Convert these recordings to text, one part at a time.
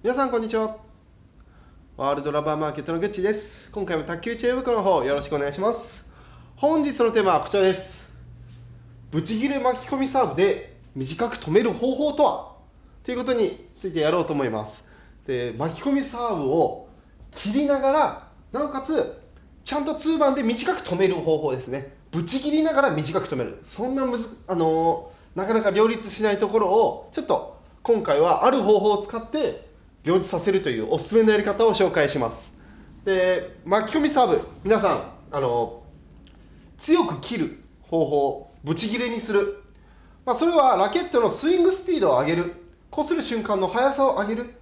皆さんこんにちは。ワールドラバーマーケットのグッチです。今回も卓球知恵袋の方よろしくお願いします。本日のテーマはこちらです。ブチギレ巻き込みサーブで短く止める方法とはということについてやろうと思います。で、巻き込みサーブを切りながら、なおかつちゃんと2番で短く止める方法ですね。ぶち切りながら短く止める、そんななかなか両立しないところをちょっと今回はある方法を使って両立させるというおすすめのやり方を紹介します。で、巻き込みサーブ、皆さん強く切る方法、ぶち切れにする、それはラケットのスイングスピードを上げる、こうする瞬間の速さを上げる、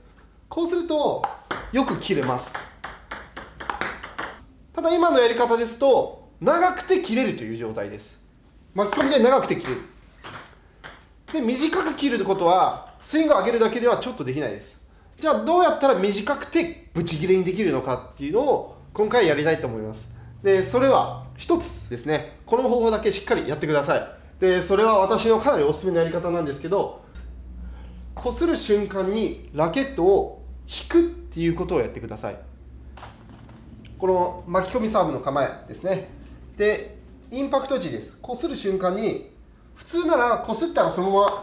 こうするとよく切れます。ただ今のやり方ですと長くて切れるという状態です。巻き込みで長くて切れる。で、短く切ることはスイングを上げるだけではちょっとできないです。じゃあどうやったら短くてブチ切れにできるのかっていうのを今回やりたいと思います。で、それは一つですね。この方法だけしっかりやってください。で、それは私のかなりおすすめのやり方なんですけど、擦る瞬間にラケットを引くっていうことをやってください。この巻き込みサーブの構えですね。で、インパクト時です。擦る瞬間に、普通なら擦ったらそのまま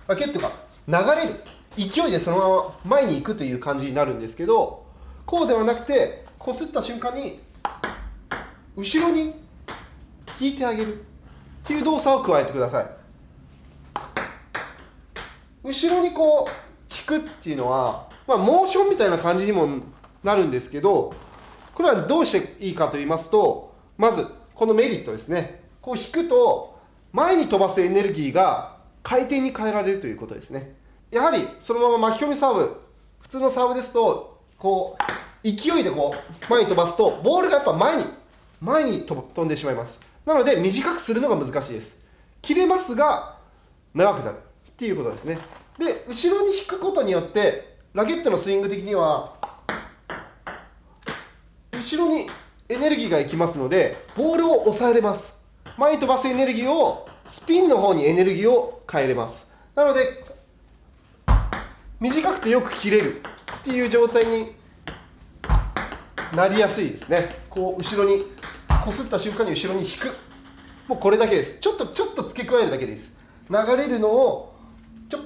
ラケットが流れる、勢いでそのまま前に行くという感じになるんですけど、こうではなくて、擦った瞬間に後ろに引いてあげるっていう動作を加えてください。後ろにこう引くっていうのは、モーションみたいな感じにもなるんですけど、これはどうしていいかと言いますと、まずこのメリットですね。こう引くと前に飛ばすエネルギーが回転に変えられるということですね。やはりそのまま巻き込みサーブ、普通のサーブですとこう勢いでこう前に飛ばすとボールがやっぱ前に飛んでしまいます。なので短くするのが難しいです。切れますが長くなるっていうことですね。で、後ろに引くことによってラケットのスイング的には後ろにエネルギーがいきますので、ボールを抑えれます。前に飛ばすエネルギーをスピンの方にエネルギーを変えれます。なので短くてよく切れるっていう状態になりやすいですね。こう後ろに擦った瞬間に後ろに引く、もうこれだけです。ちょっと付け加えるだけです。流れるのをちょ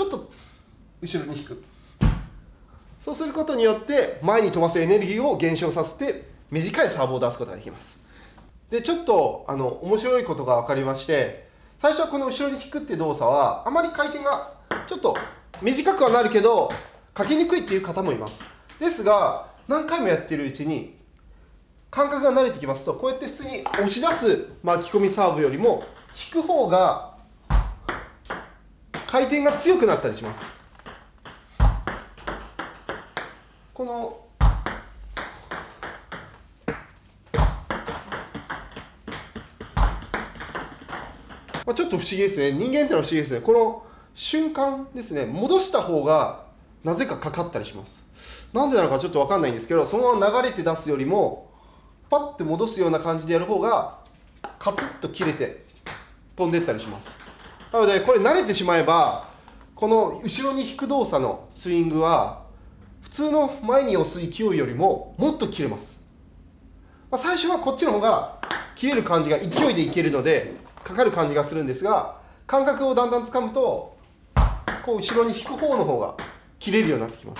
っと後ろに引く。そうすることによって前に飛ばすエネルギーを減少させて短いサーブを出すことができます。で、ちょっと面白いことが分かりまして、最初はこの後ろに引くっていう動作はあまり回転がちょっと短くはなるけどかけにくいっていう方もいます。ですが何回もやってるうちに感覚が慣れてきますと、こうやって普通に押し出す巻き込みサーブよりも引く方が回転が強くなったりします。このちょっと不思議ですね。人間ってのは不思議ですね。この瞬間ですね、戻した方がなぜかかかったりします。なんでなのかちょっと分かんないんですけど、そのまま流れて出すよりもパッて戻すような感じでやる方がカツッと切れて飛んでいったりします。なのでこれ慣れてしまえば、この後ろに引く動作のスイングは普通の前に押す勢いよりももっと切れます。最初はこっちの方が切れる感じが勢いでいけるのでかかる感じがするんですが、感覚をだんだんつかむとこう後ろに引く方の方が切れるようになってきま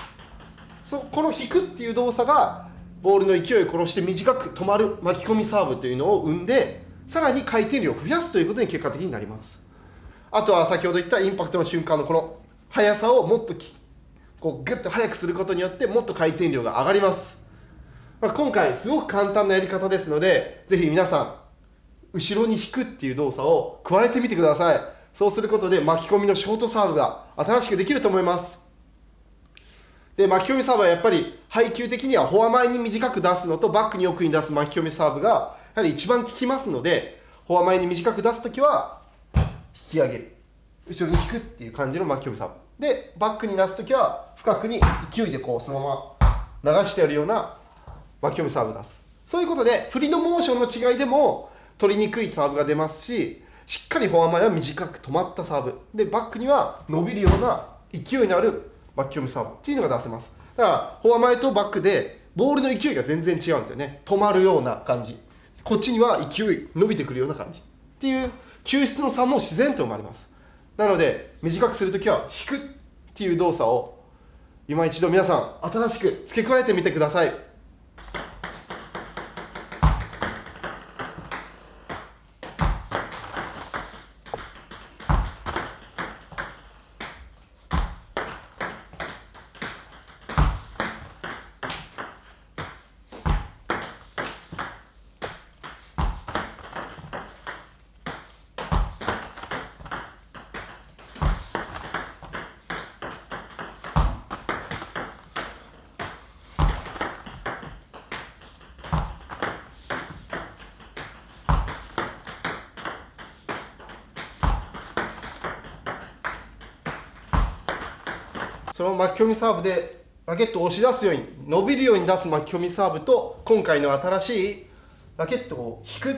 す。この引くっていう動作がボールの勢いを殺して短く止まる巻き込みサーブというのを生んで、さらに回転量を増やすということに結果的になります。あとは先ほど言ったインパクトの瞬間のこの速さをもっとこうグッと速くすることによってもっと回転量が上がります。今回すごく簡単なやり方ですので、ぜひ皆さん後ろに引くっていう動作を加えてみてください。そうすることで巻き込みのショートサーブが新しくできると思います。で、巻き込みサーブはやっぱり配球的にはフォア前に短く出すのとバックに奥に出す巻き込みサーブがやはり一番効きますので、フォア前に短く出すときは引き上げる、後ろに引くっていう感じの巻き込みサーブで、バックに出すときは深くに勢いでこうそのまま流してやるような巻き込みサーブを出す。そういうことで振りのモーションの違いでも取りにくいサーブが出ますし、しっかりフォア前は短く止まったサーブで、バックには伸びるような勢いのある巻き込みサーブっていうのが出せます。だからフォア前とバックでボールの勢いが全然違うんですよね。止まるような感じ、こっちには勢い伸びてくるような感じっていう球質の差も自然と生まれます。なので短くするときは引くっていう動作を今一度皆さん新しく付け加えてみてください。その巻き込みサーブでラケットを押し出すように伸びるように出す巻き込みサーブと、今回の新しいラケットを引くっ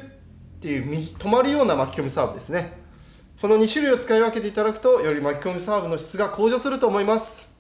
ていう止まるような巻き込みサーブですね。この2種類を使い分けていただくとより巻き込みサーブの質が向上すると思います。